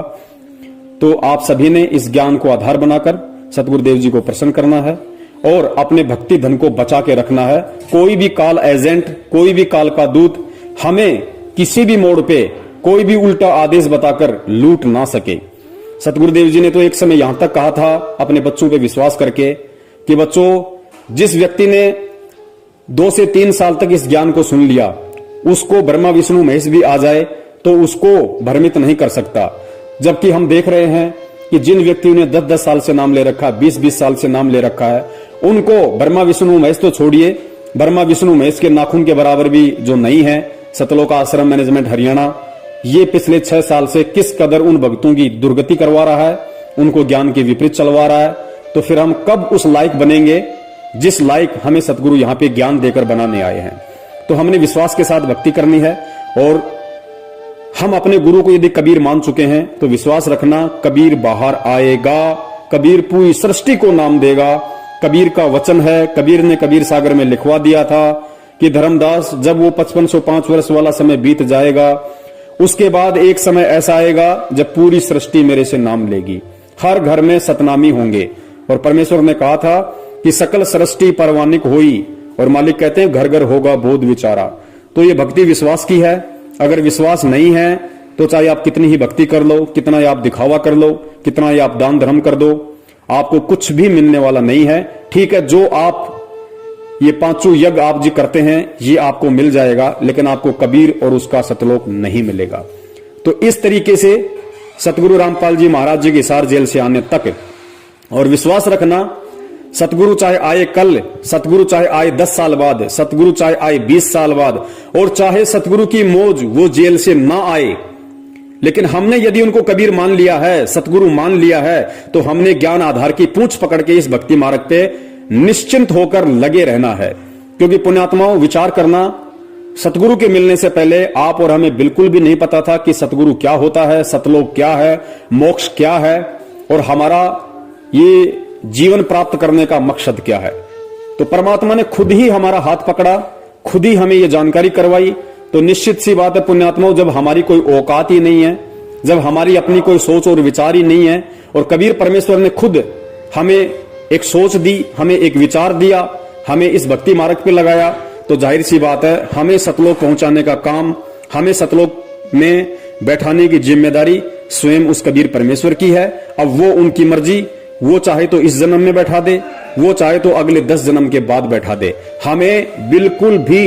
Speaker 10: तो आप सभी ने इस ज्ञान को आधार बनाकर सतगुरुदेव जी को प्रसन्न करना है और अपने भक्ति धन को बचा के रखना है। कोई भी काल एजेंट, कोई भी काल का दूत हमें किसी भी मोड़ पे कोई भी उल्टा आदेश बताकर लूट ना सके। सतगुरुदेव जी ने तो एक समय यहां तक कहा था अपने बच्चों पे विश्वास करके कि बच्चों, जिस व्यक्ति ने 2 से 3 साल तक इस ज्ञान को सुन लिया उसको ब्रह्मा विष्णु महेश भी आ जाए तो उसको भ्रमित नहीं कर सकता। जबकि हम देख रहे हैं कि जिन व्यक्तियों ने 10-10 साल से नाम ले रखा, 20-20 साल से नाम ले रखा है, उनको ब्रह्मा विष्णु महेश तो छोड़िए, ब्रह्मा विष्णु महेश के नाखून के बराबर भी जो नहीं है सतलोक आश्रम मैनेजमेंट हरियाणा, ये पिछले 6 साल से किस कदर उन भक्तों की दुर्गति करवा रहा है, उनको ज्ञान के विपरीत चलवा रहा है। तो फिर हम कब उस लायक बनेंगे जिस लायक हमें सतगुरु यहां पे ज्ञान देकर बनाने आए हैं। तो हमने विश्वास के साथ भक्ति करनी है और हम अपने गुरु को यदि कबीर मान चुके हैं तो विश्वास रखना कबीर बाहर आएगा, कबीर पूरी सृष्टि को नाम देगा। कबीर का वचन है, कबीर ने कबीर सागर में लिखवा दिया था कि धर्मदास जब वो 5505 वर्ष वाला समय बीत जाएगा उसके बाद एक समय ऐसा आएगा जब पूरी सृष्टि मेरे से नाम लेगी, हर घर में सतनामी होंगे। और परमेश्वर ने कहा था कि सकल सृष्टि परवानिक होई, और मालिक कहते हैं घर घर होगा बोध विचारा। तो ये भक्ति विश्वास की है। अगर विश्वास नहीं है तो चाहे आप कितनी ही भक्ति कर लो, कितना ही आप दिखावा कर लो, कितना ही आप दान धर्म कर दो, आपको कुछ भी मिलने वाला नहीं है। ठीक है, जो आप ये 5 यज्ञ आप जी करते हैं ये आपको मिल जाएगा, लेकिन आपको कबीर और उसका सतलोक नहीं मिलेगा। तो इस तरीके से सतगुरु रामपाल जी महाराज जी के हिसार जेल से आने तक, और विश्वास रखना सतगुरु चाहे आए कल, सतगुरु चाहे आए 10 साल बाद, सतगुरु चाहे आए 20 साल बाद, और चाहे सतगुरु की मौज वो जेल से ना आए, लेकिन हमने यदि उनको कबीर मान लिया है, सतगुरु मान लिया है, तो हमने ज्ञान आधार की पूंछ पकड़ के इस भक्ति मार्ग पे निश्चिंत होकर लगे रहना है। क्योंकि पुण्यात्माओं, विचार करना, सतगुरु के मिलने से पहले आप और हमें बिल्कुल भी नहीं पता था कि सतगुरु क्या होता है, सतलोक क्या है, मोक्ष क्या है, और हमारा ये जीवन प्राप्त करने का मकसद क्या है। तो परमात्मा ने खुद ही हमारा हाथ पकड़ा, खुद ही हमें ये जानकारी करवाई। तो निश्चित सी बात है पुण्यात्माओं, जब हमारी कोई औकात ही नहीं है, जब हमारी अपनी कोई सोच और विचार ही नहीं है, और कबीर परमेश्वर ने खुद हमें एक सोच दी, हमें एक विचार दिया, हमें इस भक्ति मार्ग पे लगाया, तो जाहिर सी बात है हमें सतलोक पहुंचाने का काम, हमें सतलोक में बैठाने की जिम्मेदारी स्वयं उस कबीर परमेश्वर की है। अब वो उनकी मर्जी, वो चाहे तो इस जन्म में बैठा दे, वो चाहे तो अगले 10 जन्म के बाद बैठा दे। हमें बिल्कुल भी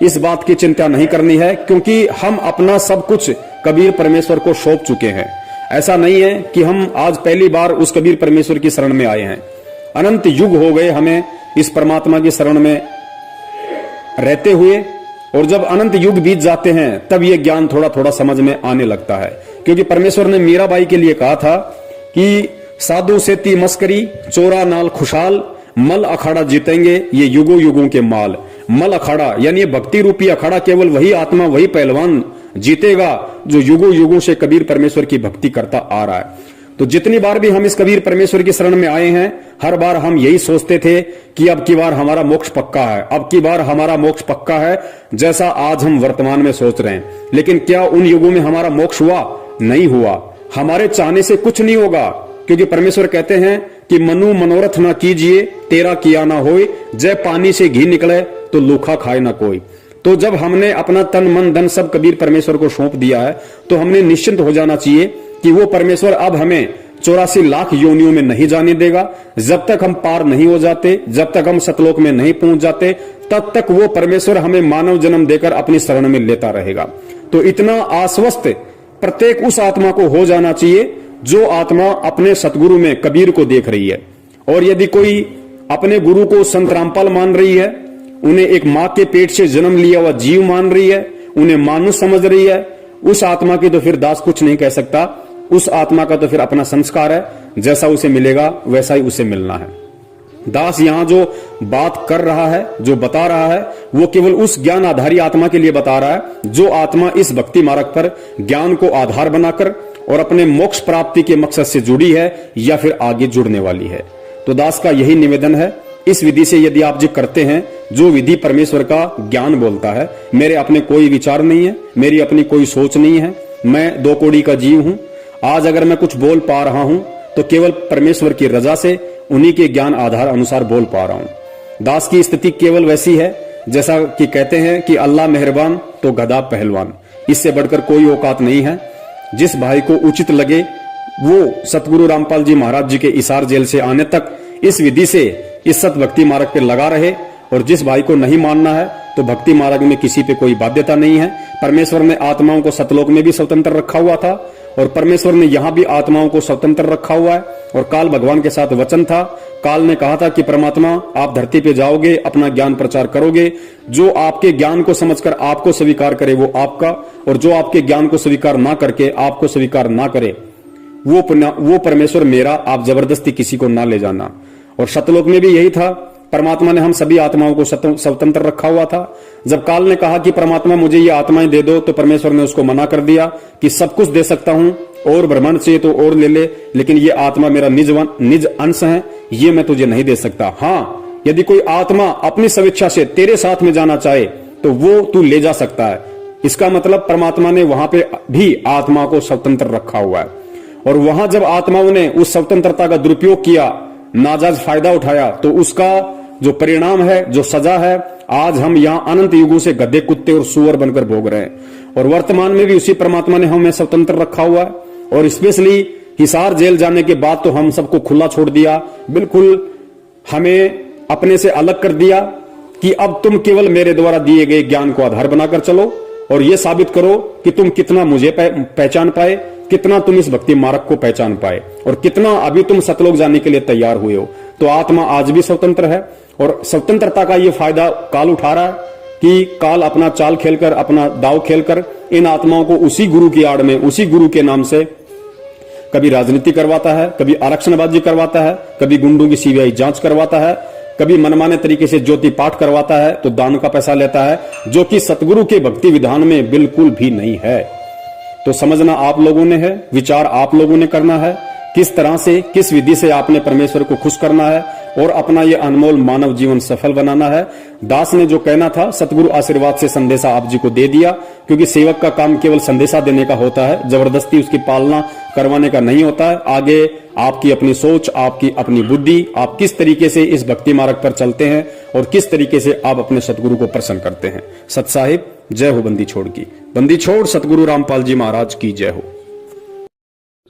Speaker 10: इस बात की चिंता नहीं करनी है, क्योंकि हम अपना सब कुछ कबीर परमेश्वर को सौंप चुके हैं। ऐसा नहीं है कि हम आज पहली बार उस कबीर परमेश्वर की शरण में आए हैं। अनंत युग हो गए हमें इस परमात्मा की शरण में रहते हुए, और जब अनंत युग बीत जाते हैं तब ये ज्ञान थोड़ा थोड़ा समझ में आने लगता है। क्योंकि परमेश्वर ने मीराबाई के लिए कहा था कि साधु सेती मस्करी, चोरा नाल खुशहाल, मल अखाड़ा जीतेंगे ये युगों युगों के माल। मल अखाड़ा यानी भक्ति रूपी अखाड़ा केवल वही आत्मा, वही पहलवान जीतेगा जो युगों युगों से कबीर परमेश्वर की भक्ति करता आ रहा है। तो जितनी बार भी हम इस कबीर परमेश्वर की शरण में आए हैं, हर बार हम यही सोचते थे कि अब की बार हमारा मोक्ष पक्का है, अब की बार हमारा मोक्ष पक्का है, जैसा आज हम वर्तमान में सोच रहे हैं। लेकिन क्या उन युगों में हमारा मोक्ष हुआ? नहीं हुआ। हमारे चाहने से कुछ नहीं होगा, क्योंकि परमेश्वर कहते हैं कि मनु मनोरथ ना कीजिए, तेरा किया ना होए, जय पानी से घी निकले तो लूखा खाए ना कोई। तो जब हमने अपना तन मन धन सब कबीर परमेश्वर को सौंप दिया है, तो हमने निश्चिंत हो जाना चाहिए कि वो परमेश्वर अब हमें 84 लाख योनियों में नहीं जाने देगा। जब तक हम पार नहीं हो जाते, जब तक हम सतलोक में नहीं पहुंच जाते, तब तक वो परमेश्वर हमें मानव जन्म देकर अपनी शरण में लेता रहेगा। तो इतना आश्वस्त प्रत्येक उस आत्मा को हो जाना चाहिए जो आत्मा अपने सतगुरु में कबीर को देख रही है। और यदि कोई अपने गुरु को संत रामपाल मान रही है, उन्हें एक मां के पेट से जन्म लिया हुआ जीव मान रही है, उन्हें मानुष समझ रही है, उस आत्मा की तो फिर दास कुछ नहीं कह सकता। उस आत्मा का तो फिर अपना संस्कार है, जैसा उसे मिलेगा वैसा ही उसे मिलना है। दास यहां जो बात कर रहा है, जो बता रहा है, वो केवल उस ज्ञान आधारी आत्मा के लिए बता रहा है जो आत्मा इस भक्ति मार्ग पर ज्ञान को आधार बनाकर और अपने मोक्ष प्राप्ति के मकसद से जुड़ी है या फिर आगे जुड़ने वाली है। तो दास का यही निवेदन है, इस विधि से यदि आप जी करते हैं, जो विधि परमेश्वर का ज्ञान बोलता है, मेरे अपने कोई विचार नहीं है, मेरी अपनी कोई सोच नहीं है, मैं 2 कौड़ी का जीव हूं। आज अगर मैं कुछ बोल पा रहा हूं तो केवल परमेश्वर की रजा से, उन्हीं के ज्ञान आधार अनुसार बोल पा रहा हूं। दास की स्थिति केवल वैसी है जैसा कि कहते हैं कि अल्लाह मेहरबान तो गधा पहलवान, इससे बढ़कर कोई औकात नहीं है। जिस भाई को उचित लगे वो सतगुरु रामपाल जी महाराज जी के इसार जेल से आने तक इस विधि से इस सत भक्ति मार्ग पर लगा रहे, और जिस भाई को नहीं मानना है तो भक्ति मार्ग में किसी पे कोई बाध्यता नहीं है। परमेश्वर ने आत्माओं को सतलोक में भी स्वतंत्र रखा हुआ था, और परमेश्वर ने यहां भी आत्माओं को स्वतंत्र रखा हुआ है। और काल भगवान के साथ वचन था, काल ने कहा था कि परमात्मा आप धरती पे जाओगे, अपना ज्ञान प्रचार करोगे, जो आपके ज्ञान को समझकर आपको स्वीकार करे वो आपका, और जो आपके ज्ञान को स्वीकार ना करके आपको स्वीकार ना करे वो परमेश्वर मेरा, आप जबरदस्ती किसी को ना ले जाना। और सतलोक में भी यही था, परमात्मा ने हम सभी आत्माओं को स्वतंत्र रखा हुआ था। जब काल ने कहा कि परमात्मा मुझे ये आत्माएं दे दो, तो परमेश्वर ने उसको मना कर दिया कि सब कुछ दे सकता हूं, और ब्रह्मांड चाहिए तो और ले ले, लेकिन ये आत्मा मेरा निज अंश है, ये मैं तुझे नहीं दे सकता। हाँ, यदि कोई आत्मा अपनी स्वेच्छा से तेरे साथ में जाना चाहे तो वो तू ले जा सकता है। इसका मतलब परमात्मा ने वहां पे भी आत्मा को स्वतंत्र रखा हुआ है। और वहां जब आत्माओं ने उस स्वतंत्रता का दुरुपयोग किया, नाजायज फायदा उठाया, तो उसका जो परिणाम है, जो सजा है, आज हम यहां अनंत युगों से गधे, कुत्ते और सुअर बनकर भोग रहे हैं। और वर्तमान में भी उसी परमात्मा ने हमें स्वतंत्र रखा हुआ है। और स्पेशली हिसार जेल जाने के बाद तो हम सबको खुला छोड़ दिया, बिल्कुल हमें अपने से अलग कर दिया कि अब तुम केवल मेरे द्वारा दिए गए ज्ञान को आधार बनाकर चलो, और यह साबित करो कि तुम कितना मुझे पहचान पाए, कितना तुम इस भक्ति मार्ग को पहचान पाए, और कितना अभी तुम सतलोक जाने के लिए तैयार हुए हो। तो आत्मा आज भी स्वतंत्र है, और स्वतंत्रता का ये फायदा काल उठा रहा है कि काल अपना चाल खेलकर, अपना दाव खेलकर इन आत्माओं को उसी गुरु की आड़ में, उसी गुरु के नाम से कभी राजनीति करवाता है, कभी आरक्षणबाजी करवाता है, कभी गुंडों की सीबीआई जांच करवाता है, कभी मनमाने तरीके से ज्योति पाठ करवाता है, तो दान का पैसा लेता है, जो कि सतगुरु के भक्ति विधान में बिल्कुल भी नहीं है। तो समझना आप लोगों ने है, विचार आप लोगों ने करना है किस तरह से, किस विधि से आपने परमेश्वर को खुश करना है और अपना ये अनमोल मानव जीवन सफल बनाना है। दास ने जो कहना था सतगुरु आशीर्वाद से संदेशा आप जी को दे दिया, क्योंकि सेवक का काम केवल संदेशा देने का होता है, जबरदस्ती उसकी पालना करवाने का नहीं होता है। आगे आपकी अपनी सोच, आपकी अपनी बुद्धि, आप किस तरीके से इस भक्ति मार्ग पर चलते हैं और किस तरीके से आप अपने सतगुरु को प्रसन्न करते हैं। सत साहिब जय हो बंदी छोड़ की। बंदी छोड़ सतगुरु रामपाल जी महाराज की जय हो।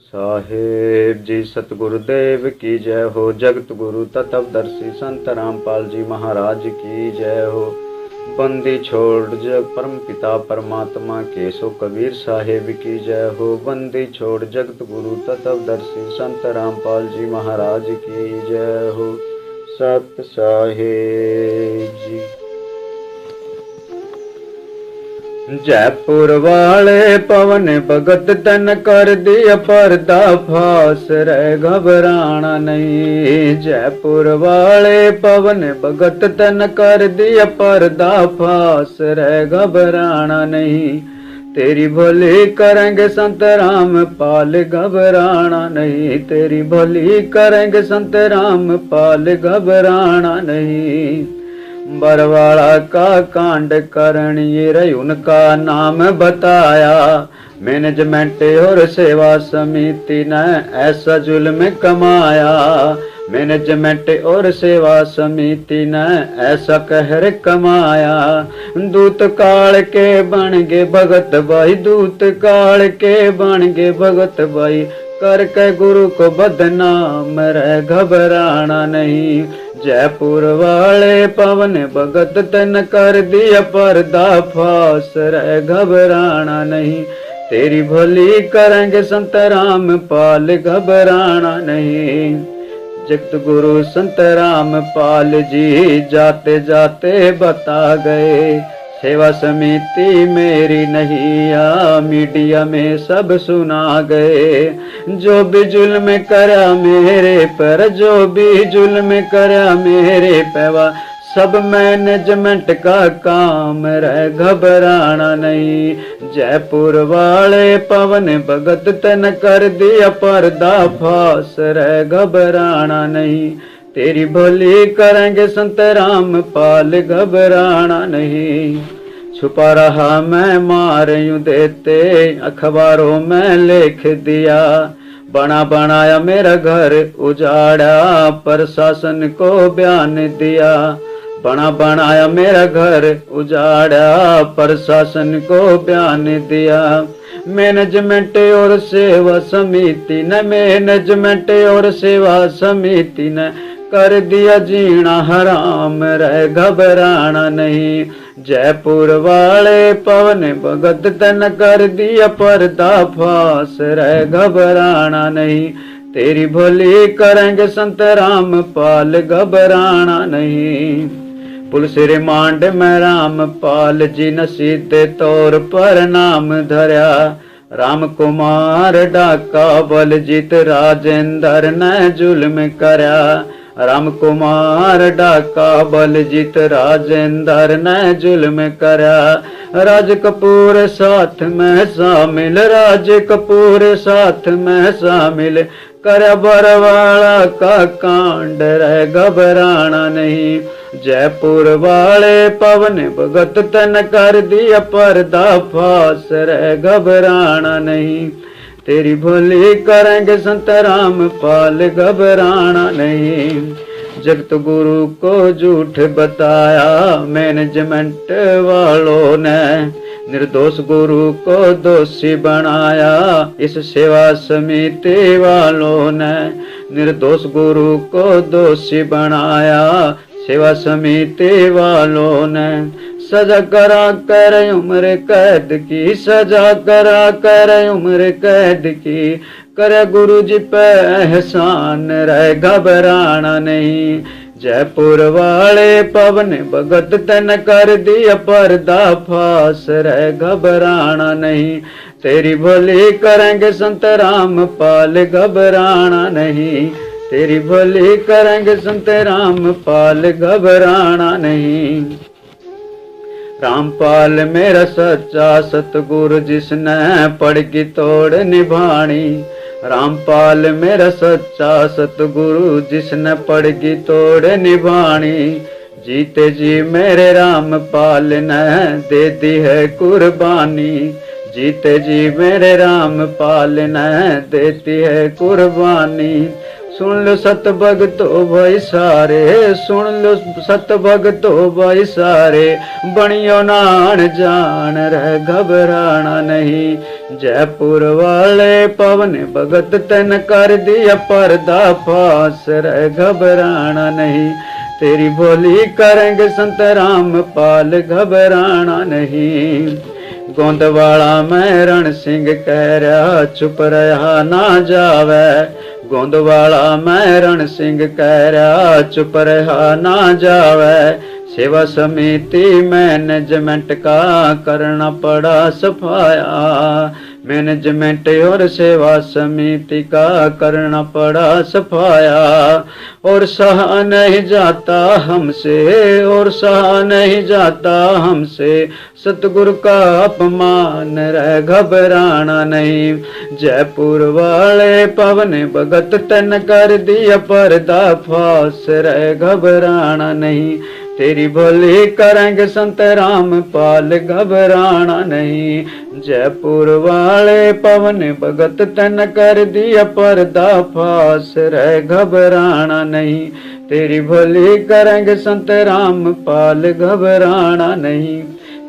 Speaker 11: साहेब जी सतगुरुदेव की जय हो। जगत गुरु तत्वदर्शी संत रामपाल जी महाराज की जय हो। बंदी छोड़ जग परम पिता परमात्मा केशव कबीर साहेब की जय हो। बंदी छोड़ जगत गुरु तत्वदर्शी संत रामपाल जी महाराज की जय हो। सत साहेब जी। जयपुर वाले पवन भगत तन कर दिया पर्दा फास, रे घबराना नहीं। जयपुर वाले पवन भगत तन कर दिया पर्दा फास, रे घबराना नहीं। तेरी भली करेंगे संत राम पाल, घबराना नहीं। तेरी भली करेंगे संत राम पाल, घबराना नहीं। बरवाड़ा का कांड करण ये रही उनका नाम बताया। मैनेजमेंट और सेवा समिति ने ऐसा जुल्म कमाया। मैनेजमेंट और सेवा समिति ने ऐसा कहर कमाया। दूत काल के बन गे भगत भाई, दूत काल के बन गे भगत भाई। करके गुरु को बदनाम, रे घबराना नहीं। जयपुर वाले पवन भगत तन कर दिया पर्दा फास, रे घबराना नहीं। तेरी भली करेंगे संत राम पाल, घबराना नहीं। जगत गुरु संत राम पाल जी जाते जाते बता गए, सेवा समिति मेरी नहीं आ, मीडिया में सब सुना गए। जो भी जुल्म करा मेरे पर, जो भी जुल्म करा मेरे पैवा, सब मैनेजमेंट का काम, रे घबराना नहीं। जयपुर वाले पवन भगत तन कर दिया पर्दा फास, रे घबराना नहीं। तेरी भली करेंगे संत राम पाल, घबराना नहीं। छुपा रहा मैं मार यूं देते, अखबारों में लिख दिया। बना बनाया मेरा घर उजाड़ा, प्रशासन को बयान दिया। बना बनाया मेरा घर उजाड़ा, प्रशासन को बयान दिया। मैनेजमेंट और सेवा समिति ने, मैनेजमेंट और सेवा समिति ने कर दिया जीना हराम, रे घबराना नहीं। जयपुर वाले पवन भगत तन कर दिया पर्दा फास, रे घबराना नहीं। तेरी भली करेंगे संत राम पाल, घबराना नहीं। पुलिस रिमांड में रामपाल जी ने सीधे तौर पर नाम धरा। राम कुमार डाका बलजीत राजेंद्र ने जुल्म करा। राम कुमार डाका बलजीत राजेंद्र ने जुल्म करा। राज कपूर साथ में शामिल, राज कपूर साथ में शामिल। कर बरवाड़ा का कांड, रे घबराना नहीं। जयपुर वाले पवन भगत तन कर दिया पर्दा फास, रे घबराना नहीं। तेरी भली करेंगे संत राम पाल, घबराना नहीं। जगत गुरु को झूठ बताया मैनेजमेंट वालों ने, निर्दोष गुरु को दोषी बनाया इस सेवा समिति वालों ने। निर्दोष गुरु को दोषी बनाया सेवा समिति वालों ने। सजा करा कर उम्र कैद की, सजा करा कर उम्र कैद की। करे गुरु जी पे एहसान, रहे घबराना नहीं। जयपुर वाले पवन भगत तन कर दिया पर्दा फास, रहे घबराना नहीं। तेरी भली करेंगे संत राम पाल, घबराना नहीं। तेरी भली करेंगे संत राम पाल, घबराना नहीं। रामपाल मेरा सच्चा सतगुरु जिसने पड़ की तोड़ निभानी। रामपाल मेरा सच्चा सतगुरु, जिसने पड़गी तोड़ निभानी। जीते जी मेरे रामपाल ने दे दी है कुर्बानी। जीते जी मेरे रामपाल ने देती है कुर्बानी। सुन लो सत भगतो भाई सारे, सुन लो सत भगतो भाई सारे, बनियो नान जान रह घबराना नहीं। जयपुर वाले पवन भगत तन कर दिया पर्दा फास, रह घबराना नहीं। तेरी बोली करेंगे संत रामपाल, घबराना नहीं। गोंदवाला में रण सिंह कह रहा, चुप रहा ना जावे। गोंदवाला में रण सिंह कह रहा, चुप रहा ना जावे। सेवा समिति मैनेजमेंट का करना पड़ा सफाया। मैनेजमेंट और सेवा समिति का करना पड़ा सफाया। और सहा नहीं जाता हमसे, और सहा नहीं जाता हमसे, सतगुरु का अपमान, रह घबराना नहीं। जयपुर वाले पवन भगत तन कर दिया पर्दा फास, रह घबराना नहीं। तेरी भली करेंगे संत रामपाल, घबराना नहीं। जयपुर वाले पवन भगत तन कर दिया पर्दा फास, रह घबराना नहीं। तेरी भली करेंगे संत रामपाल, घबराना नहीं।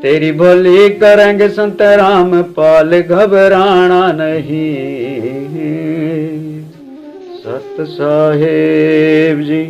Speaker 11: तेरी भली करेंगे संत रामपाल, घबराना नहीं। सत साहेब जी।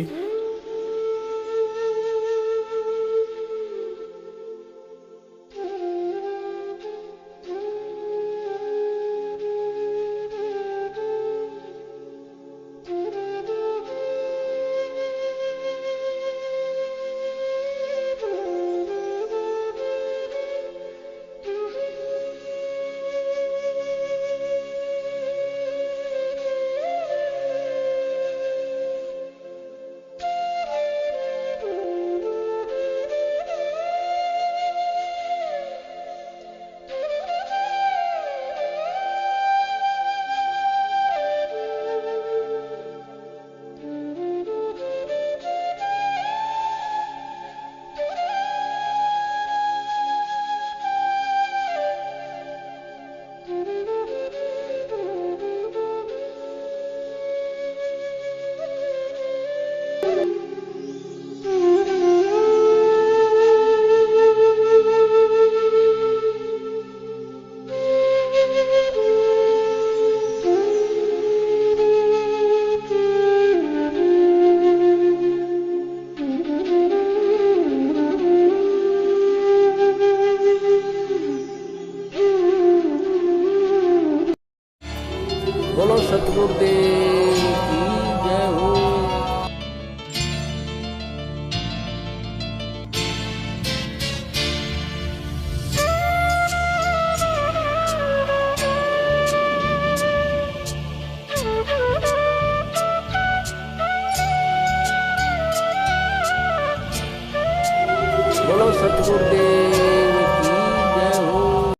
Speaker 1: बोलो सतगुरुदेव की जय हो। बोलो सतगुरुदेव